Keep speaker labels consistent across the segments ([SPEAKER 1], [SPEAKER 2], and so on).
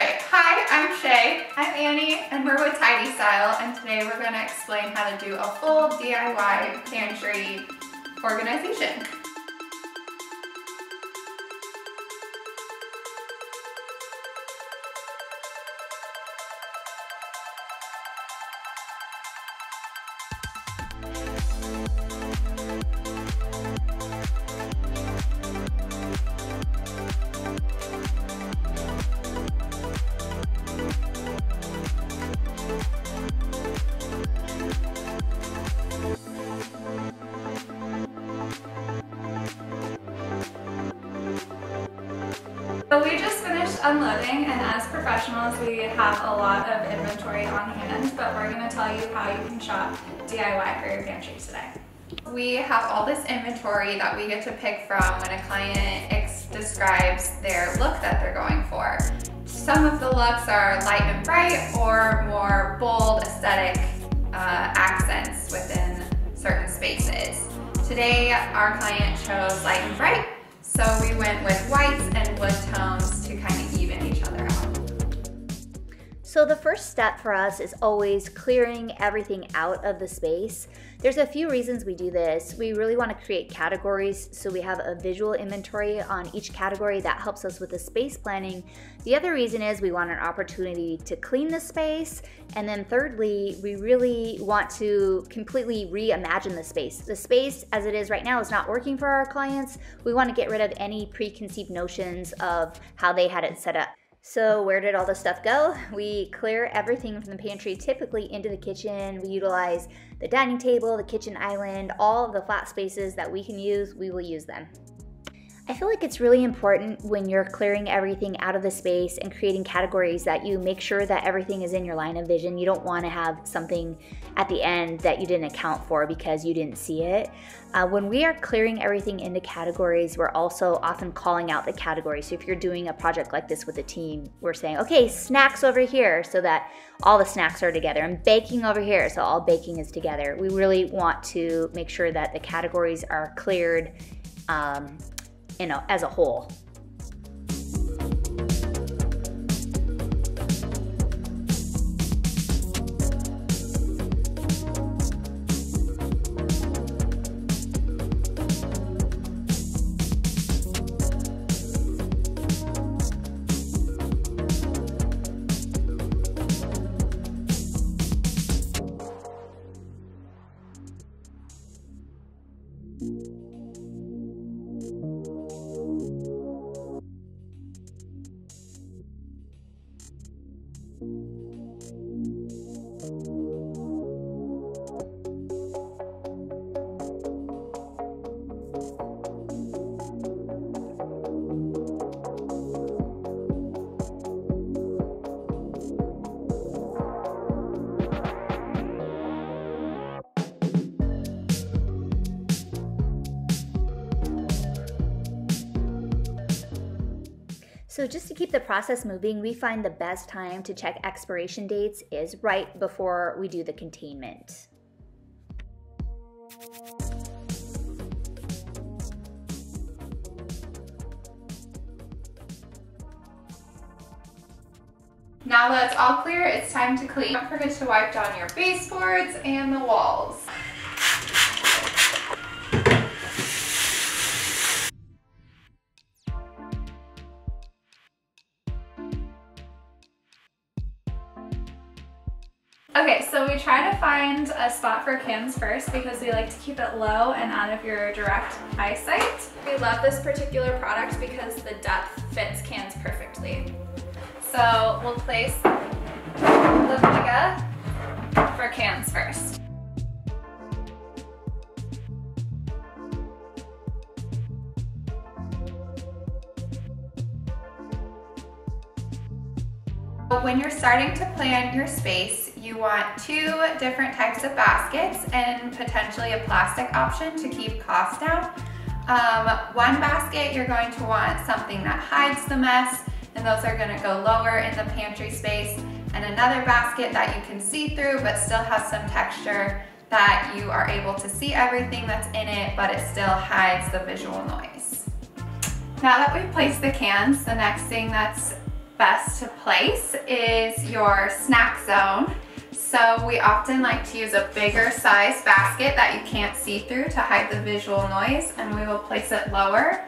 [SPEAKER 1] Hi, I'm Shea. I'm Annie, and we're with Tidy Style, and today we're going to explain how to do a full DIY pantry organization. So we just finished unloading, and as professionals we have a lot of inventory on hand, but we're going to tell you how you can shop DIY for your pantry today. We have all this inventory that we get to pick from when a client describes their look that they're going for. Some of the looks are light and bright or more bold aesthetic accents within certain spaces. Today our client chose light and bright, so we went with whites and wood tones to kind of even each other out.
[SPEAKER 2] So the first step for us is always clearing everything out of the space. There's a few reasons we do this. We really want to create categories so we have a visual inventory on each category that helps us with the space planning. The other reason is we want an opportunity to clean the space. And then thirdly, we really want to completely reimagine the space. The space as it is right now is not working for our clients. We want to get rid of any preconceived notions of how they had it set up. So where did all the stuff go? We clear everything from the pantry typically into the kitchen. We utilize the dining table, the kitchen island, all of the flat spaces that we can use, we will use them. I feel like it's really important when you're clearing everything out of the space and creating categories that you make sure that everything is in your line of vision. You don't want to have something at the end that you didn't account for because you didn't see it. When we are clearing everything into categories, we're also often calling out the categories. So if you're doing a project like this with a team, we're saying, okay, snacks over here so that all the snacks are together, and baking over here so all baking is together. We really want to make sure that the categories are cleared as a whole. So just to keep the process moving, we find the best time to check expiration dates is right before we do the containment.
[SPEAKER 1] Now that it's all clear, it's time to clean. Don't forget to wipe down your baseboards and the walls. Okay, so we try to find a spot for cans first because we like to keep it low and out of your direct eyesight. We love this particular product because the depth fits cans perfectly. So we'll place the Vega for cans first. When you're starting to plan your space, you want 2 different types of baskets and potentially a plastic option to keep costs down. One basket, you're going to want something that hides the mess, and those are going to go lower in the pantry space. And another basket that you can see through but still has some texture that you are able to see everything that's in it, but it still hides the visual noise. Now that we've placed the cans, the next thing that's best to place is your snack zone. So we often like to use a bigger size basket that you can't see through to hide the visual noise, and we will place it lower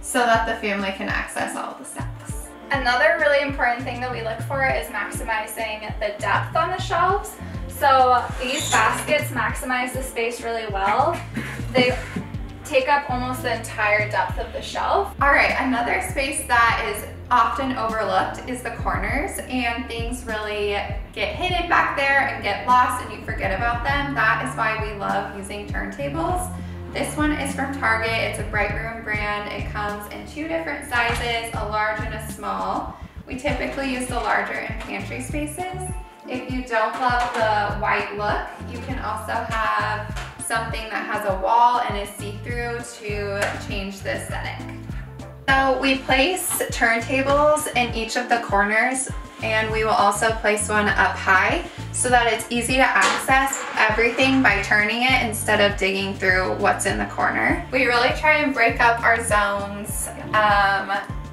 [SPEAKER 1] so that the family can access all the snacks. Another really important thing that we look for is maximizing the depth on the shelves. So these baskets maximize the space really well. They take up almost the entire depth of the shelf. All right, another space that is often overlooked is the corners, and things really get hidden back there and get lost and you forget about them. That is why we love using turntables. This one is from Target. It's a Bright Room brand. It comes in 2 different sizes, a large and a small. We typically use the larger in pantry spaces. If you don't love the white look, you can also have something that has a wall and is see-through to change the aesthetic. So we place turntables in each of the corners, and we will also place one up high so that it's easy to access everything by turning it instead of digging through what's in the corner. We really try and break up our zones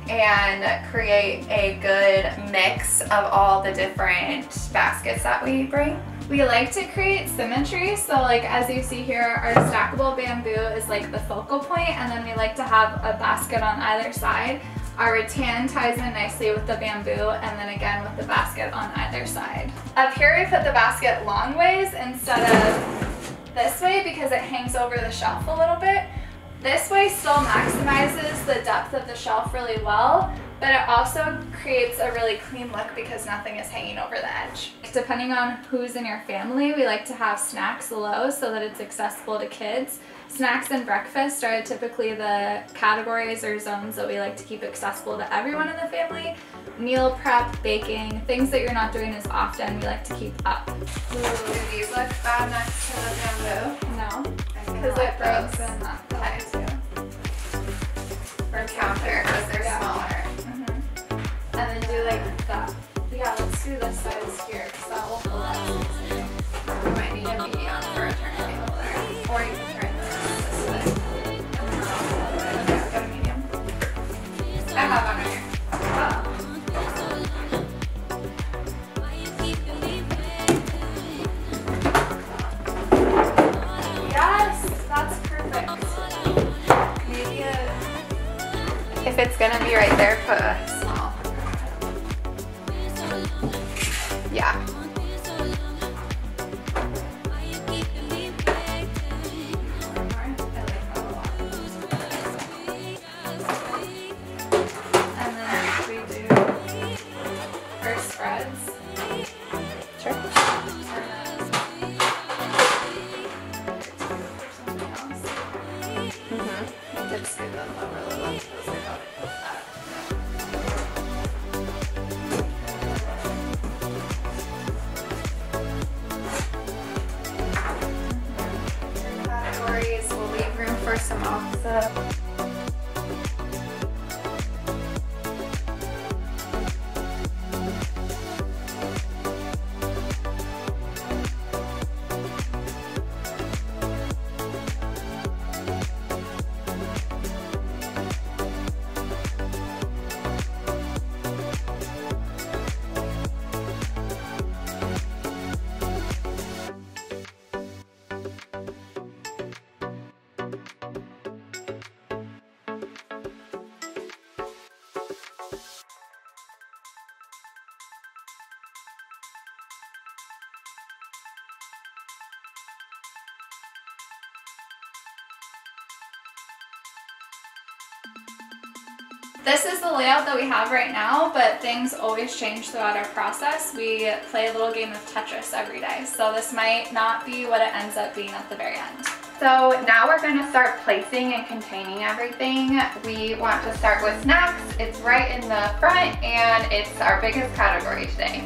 [SPEAKER 1] and create a good mix of all the different baskets that we bring. We like to create symmetry, so like as you see here, our stackable bamboo is like the focal point, and then we like to have a basket on either side. Our rattan ties in nicely with the bamboo, and then again with the basket on either side. Up here we put the basket long ways instead of this way because it hangs over the shelf a little bit. This way still maximizes the depth of the shelf really well, but it also creates a really clean look because nothing is hanging over the edge. Depending on who's in your family, we like to have snacks low so that it's accessible to kids. Snacks and breakfast are typically the categories or zones that we like to keep accessible to everyone in the family. Meal prep, baking, things that you're not doing as often, we like to keep up.
[SPEAKER 2] Ooh, do these look bad next to the bamboo?
[SPEAKER 1] No, because it breaks in that way too.
[SPEAKER 2] For counter, because they're smaller.
[SPEAKER 1] And then do like that. Yeah, let's do this size here because that will pull out.
[SPEAKER 2] We might need a medium for a turntable there.
[SPEAKER 1] Or you can turn this way.
[SPEAKER 2] Okay, got a medium. I have one right here.
[SPEAKER 1] Wow. Yes, that's perfect.
[SPEAKER 2] Maybe if it's gonna be right there, put a small. Yeah.
[SPEAKER 1] And then we do first spreads.
[SPEAKER 2] Sure.
[SPEAKER 1] Let's do the lower left.
[SPEAKER 2] Categories, we'll leave room for some off the.
[SPEAKER 1] This is the layout that we have right now, but things always change throughout our process. We play a little game of Tetris every day, so this might not be what it ends up being at the very end.
[SPEAKER 2] So now we're going to start placing and containing everything. We want to start with snacks. It's right in the front and it's our biggest category today.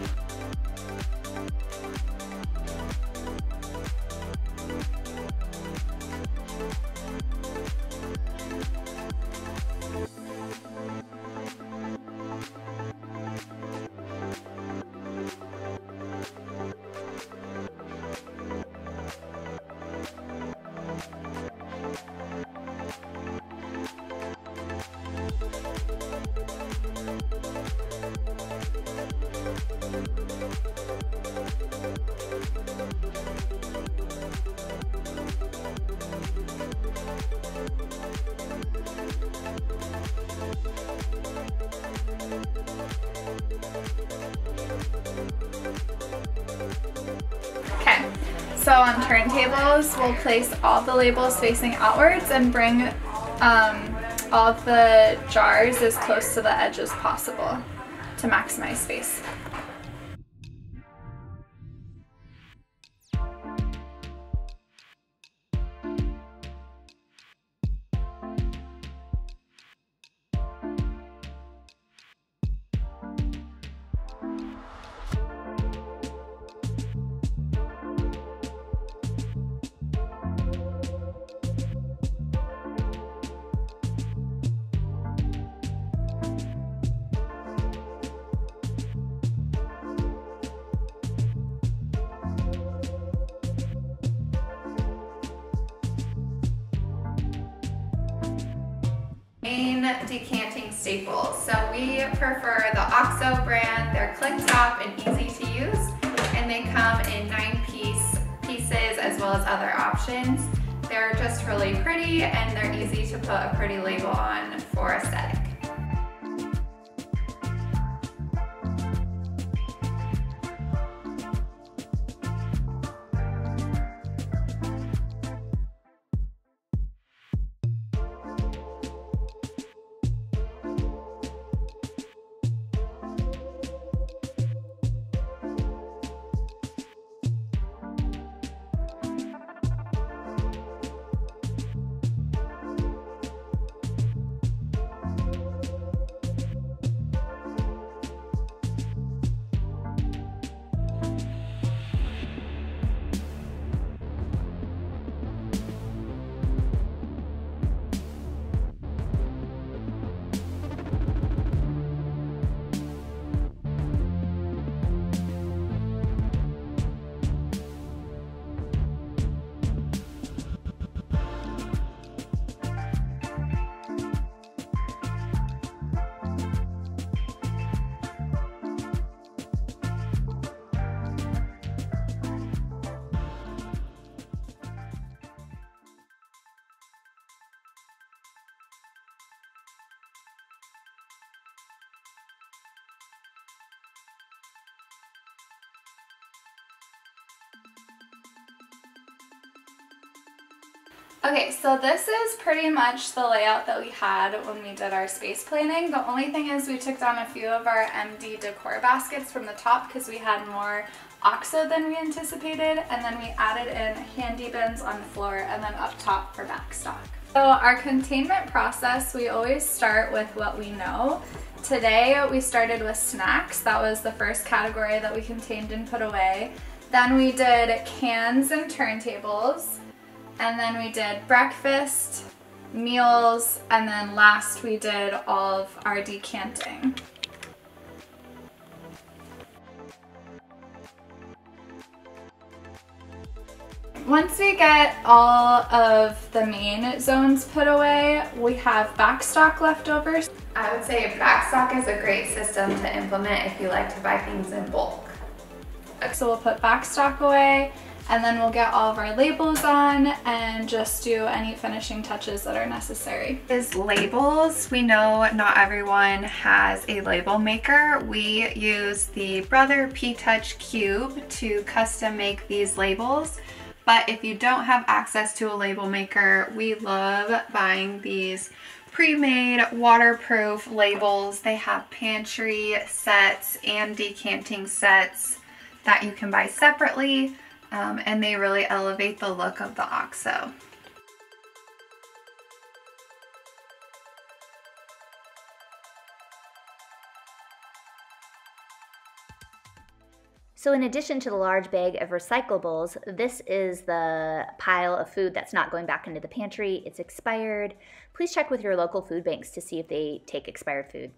[SPEAKER 1] So on turntables, we'll place all the labels facing outwards and bring all of the jars as close to the edge as possible to maximize space. Main decanting staples. So we prefer the OXO brand. They're click top and easy to use, and they come in 9-piece pieces as well as other options. They're just really pretty and they're easy to put a pretty label on for aesthetic. Okay, so this is pretty much the layout that we had when we did our space planning. The only thing is we took down a few of our MD decor baskets from the top because we had more OXO than we anticipated, and then we added in handy bins on the floor and then up top for backstock. So our containment process, we always start with what we know. Today we started with snacks. That was the first category that we contained and put away. Then we did cans and turntables. And then we did breakfast, meals, and then last we did all of our decanting. Once we get all of the main zones put away, we have backstock leftovers. I would say backstock is a great system to implement if you like to buy things in bulk. So we'll put backstock away, and then we'll get all of our labels on and just do any finishing touches that are necessary. Is labels. We know not everyone has a label maker. We use the Brother P-Touch Cube to custom make these labels. But if you don't have access to a label maker, we love buying these pre-made waterproof labels. They have pantry sets and decanting sets that you can buy separately. And they really elevate the look of the OXO.
[SPEAKER 2] So in addition to the large bag of recyclables, this is the pile of food that's not going back into the pantry. It's expired. Please check with your local food banks to see if they take expired food.